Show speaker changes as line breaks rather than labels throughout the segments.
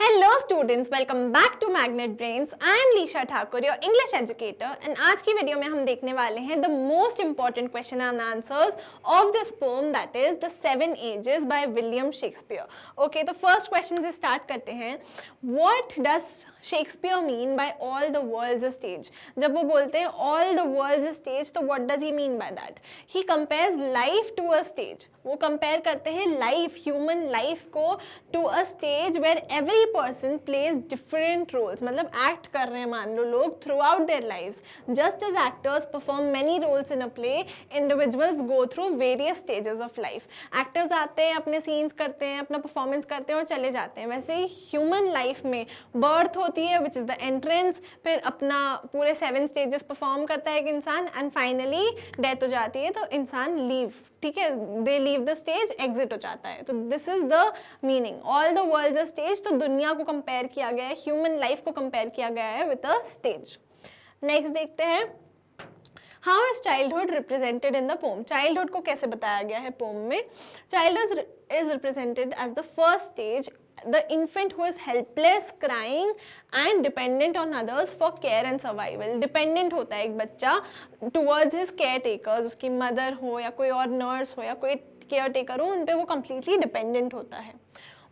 Hello students, welcome back to Magnet Brains. I am Lisha Thakur, your English educator, and आज की video में हम देखने वाले हैं the most important question and answers of this poem, that is the Seven Ages by William Shakespeare. Okay, तो first question से start करते हैं. What does Shakespeare mean by all the world's a stage? जब वो बोलते हैं all the world's a stage, तो what does he mean by that? He compares life to a stage. वो compare करते हैं life, human life को to a stage where every person plays different roles. मतलब act कर रहे हैं मान लो लोग throughout their lives. Just as actors perform many roles in a play, individuals go through various stages of life. Actors आते हैं, अपने scenes करते हैं, अपना performance करते हैं और चले जाते हैं. वैसे ही human life में birth होती है, which is the entrance, फिर अपना पूरे 7 stages perform करता है एक इंसान, and finally death हो जाती है तो इंसान leave, ठीक है, they leave the stage, exit हो जाता है. तो this is the meaning. All the world's a stage. तो दुनिया को कंपेयर किया गया है, ह्यूमन लाइफ को कंपेयर किया गया है विद अ स्टेज. नेक्स्ट देखते हैं, how is childhood represented in the poem. Childhood को कैसे बताया गया है पोम में. Childhood is represented as the first stage, the infant who is helpless, crying and dependent on others for care and survival. Dependent होता है एक बच्चा towards his caretakers, उसकी mother हो या कोई और nurse हो या कोई caretaker हो, उन पे वो completely dependent होता है.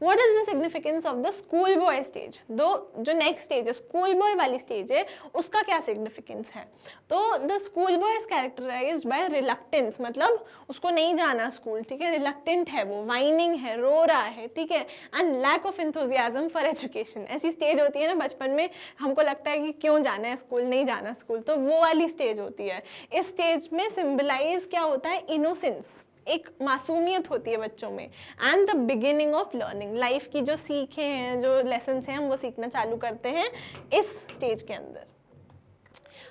What is the significance of the school boy stage? दो जो next stage है, school boy वाली stage है, उसका क्या significance है. तो the school boy is characterized by reluctance, मतलब उसको नहीं जाना स्कूल, ठीक है, reluctant है वो, whining है, रो रहा है, ठीक है, and lack of enthusiasm for education. ऐसी stage होती है ना बचपन में, हमको लगता है कि क्यों जाना है स्कूल, नहीं जाना स्कूल, तो वो वाली stage होती है. इस stage में symbolize क्या होता है, innocence, एक मासूमियत होती है बच्चों में, and the beginning of learning. Life की जो सीखें हैं, जो लेसन्स हैं, हम वो सीखना चालू करते हैं इस स्टेज के अंदर.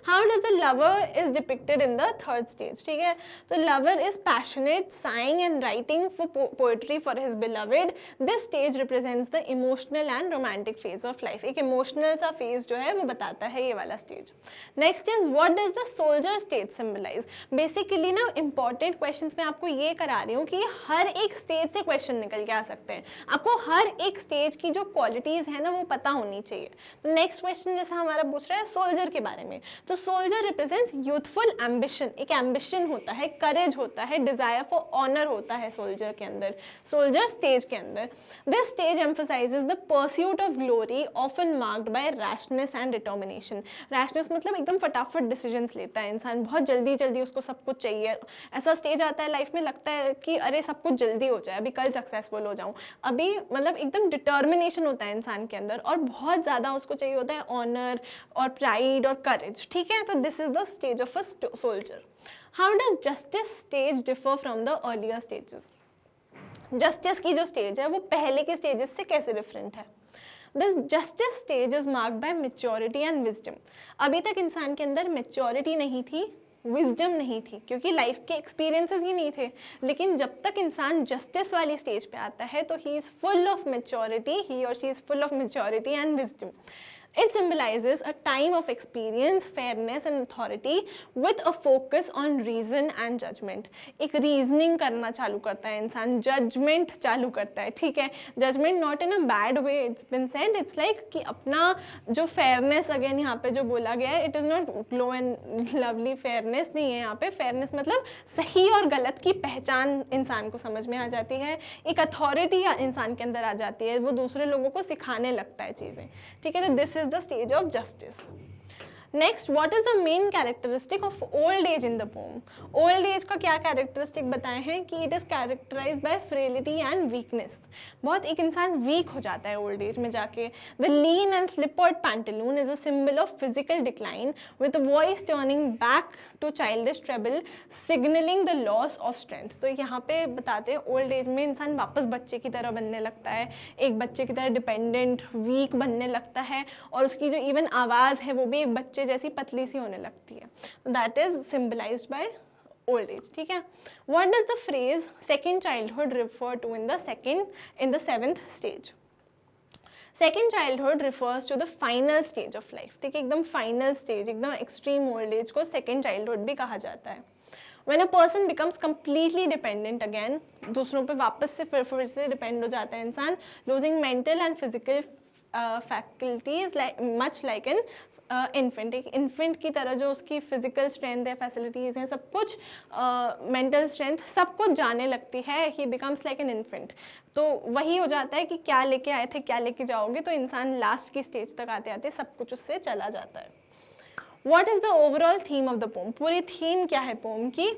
How does the lover is depicted in the third stage? ठीक है, तो lover is passionate, sighing and writing for poetry for his beloved. This stage represents the emotional and romantic phase of life. एक emotional सा phase जो है वो बताता है ये वाला stage. Next is what does the soldier stage symbolize? Basically ना important questions में आपको ये करा रही हूँ कि हर एक stage से question निकल के आ सकते हैं. आपको हर एक stage की जो qualities है ना वो पता होनी चाहिए. तो next question जैसा हमारा पूछ रहा है soldier के बारे में, तो सोल्जर रिप्रेजेंट्स यूथफुल एम्बिशन. एक एम्बिशन होता है, करेज होता है, डिजायर फॉर ऑनर होता है सोल्जर के अंदर, सोल्जर स्टेज के अंदर. This stage emphasises the pursuit of glory, often marked by rashness and determination. Rashness मतलब एकदम फटाफट डिसीजंस लेता है इंसान, बहुत जल्दी जल्दी उसको सब कुछ चाहिए. ऐसा स्टेज आता है लाइफ में, लगता है कि अरे सब कुछ जल्दी हो जाए, अभी कल सक्सेसफुल हो जाऊँ, अभी मतलब एकदम डिटर्मिनेशन होता है इंसान के अंदर, और बहुत ज़्यादा उसको चाहिए होता है ऑनर और प्राइड और करेज, ठीक है. तो this is the stage of a soldier. How does justice stage differ from the earlier stages. Justice की जो स्टेज है वो पहले के स्टेजेस से कैसे डिफरेंट है. This justice stage is marked by maturity and wisdom. अभी तक इंसान के अंदर मेच्योरिटी नहीं थी, विजडम नहीं थी, क्योंकि लाइफ के एक्सपीरियंसेस ही नहीं थे. लेकिन जब तक इंसान जस्टिस वाली स्टेज पे आता है तो he is full of maturity, he और she is full of maturity and wisdom. It symbolizes a time of experience, fairness and authority with a focus on reason and judgment. एक reasoning करना चालू करता है इंसान, judgment चालू करता है, ठीक है. Judgment not in a bad way, it's been said, it's like कि अपना जो fairness, again यहाँ पे जो बोला गया है, it is not glow and lovely fairness नहीं है यहाँ पे. fairness मतलब सही और गलत की पहचान इंसान को समझ में आ जाती है, एक authority इंसान के अंदर आ जाती है, वो दूसरे लोगों को सिखाने लगता है चीज़ें, ठीक है. तो this is the stage of justice. Next, what is the main characteristic of old age in the poem? Old age का क्या characteristic बताए हैं कि it is characterized by frailty and weakness. बहुत एक इंसान weak हो जाता है old age में जाके. The lean and slippered pantaloon is a symbol of physical decline, with the voice turning back to childish treble, signaling the loss of strength. तो यहाँ पे बताते हैं old age में इंसान वापस बच्चे की तरह बनने लगता है, एक बच्चे की तरह dependent, weak बनने लगता है, और उसकी जो even आवाज़ है वो भी एक बच्चे जैसी पतली सी होने लगती है. तो that is symbolized by old age, ठीक है. What does the phrase second childhood refer to in the seventh stage. Second childhood refers to the final stage of life, ठीक है, एकदम फाइनल स्टेज, एकदम एक्सट्रीम ओल्ड एज को second childhood भी कहा जाता है. When a person becomes completely dependent again, दूसरों पे वापस से फिर से डिपेंड हो जाता है इंसान, losing mental and physical faculties much like an infant. एक इन्फेंट की तरह जो उसकी फिजिकल स्ट्रेंथ है, फैसिलिटीज़ हैं, सब कुछ, मेंटल स्ट्रेंथ, सब कुछ जाने लगती है। ही बिकम्स लाइक एन इन्फेंट। तो वही हो जाता है कि क्या लेके आए थे क्या लेके जाओगे, तो इंसान लास्ट की स्टेज तक आते आते सब कुछ उससे चला जाता है। What is the overall theme of the poem? पूरी थीम क्या है पोम की?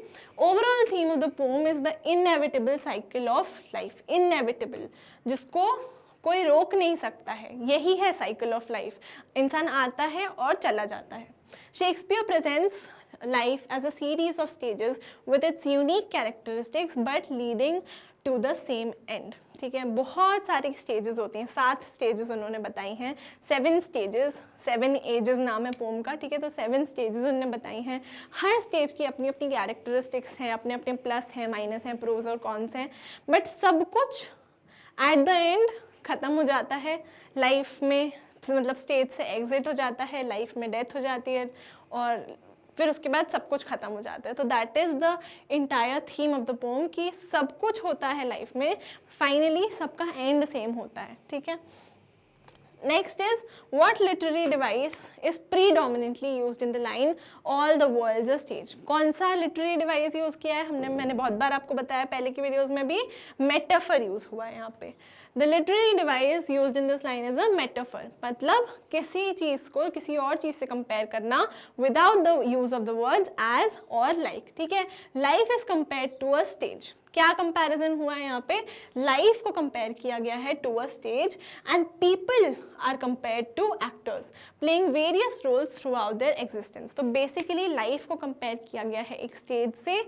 Overall theme of the poem is the inevitable cycle of life. Inevitable, जिसको कोई रोक नहीं सकता है, यही है साइकिल ऑफ लाइफ। इंसान आता है और चला जाता है। Shakespeare presents life as a series of stages with its unique characteristics but leading to the same end। ठीक है, बहुत सारी स्टेजेस होती हैं, 7 स्टेजेस उन्होंने बताई हैं, 7 स्टेजेस, 7 एजेस नाम है पोम का। ठीक है, तो 7 स्टेजेस उन्होंने बताई हैं। हर स्टेज की अपनी अपनी कैरेक्टरिस्टिक्स हैं, अपने अपने प्लस हैं, माइनस हैं, प्रोज और कॉन्स हैं, बट सब कुछ एट द एंड ख़त्म हो जाता है। लाइफ में मतलब स्टेज से एग्जिट हो जाता है, लाइफ में डेथ हो जाती है और फिर उसके बाद सब कुछ ख़त्म हो जाता है। तो that is the entire theme of the pome कि सब कुछ होता है लाइफ में, फाइनली सबका एंड सेम होता है। ठीक है, next is what literary device is predominantly used in the line all the world's a stage. कौन सा लिटरेरी डिवाइस यूज़ किया है मैंने बहुत बार आपको बताया, पहले की वीडियोज़ में भी मेटाफर यूज़ हुआ है यहाँ पे। The literary device used in this line is a metaphor, मतलब किसी चीज़ को किसी और चीज़ से कंपेयर करना without the use of the words as और लाइक। ठीक है, life is compared to a stage. क्या कंपैरिजन हुआ है यहाँ पे? लाइफ को कंपेयर किया गया है to a stage and people are compared to actors playing various roles through their existence. तो बेसिकली लाइफ को कंपेयर किया गया है एक स्टेज से,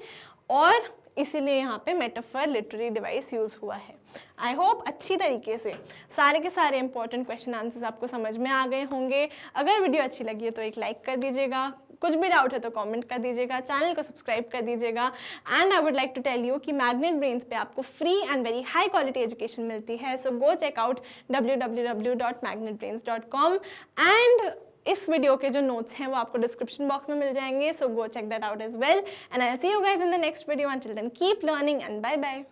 और इसीलिए यहाँ पे मेटाफर लिटरेरी डिवाइस यूज़ हुआ है। आई होप अच्छी तरीके से सारे के सारे इंपॉर्टेंट क्वेश्चन आंसर्स आपको समझ में आ गए होंगे। अगर वीडियो अच्छी लगी है तो एक लाइक कर दीजिएगा, कुछ भी डाउट है तो कमेंट कर दीजिएगा, चैनल को सब्सक्राइब कर दीजिएगा। And I would like to tell you कि मैग्नेट ब्रेन्स पे आपको free and very high quality education मिलती है। So go check out www.magnetbrains.com and इस वीडियो के जो नोट्स हैं वो आपको डिस्क्रिप्शन बॉक्स में मिल जाएंगे। So go check that out as well and I will see you guys in the next video. Until then keep learning and bye bye.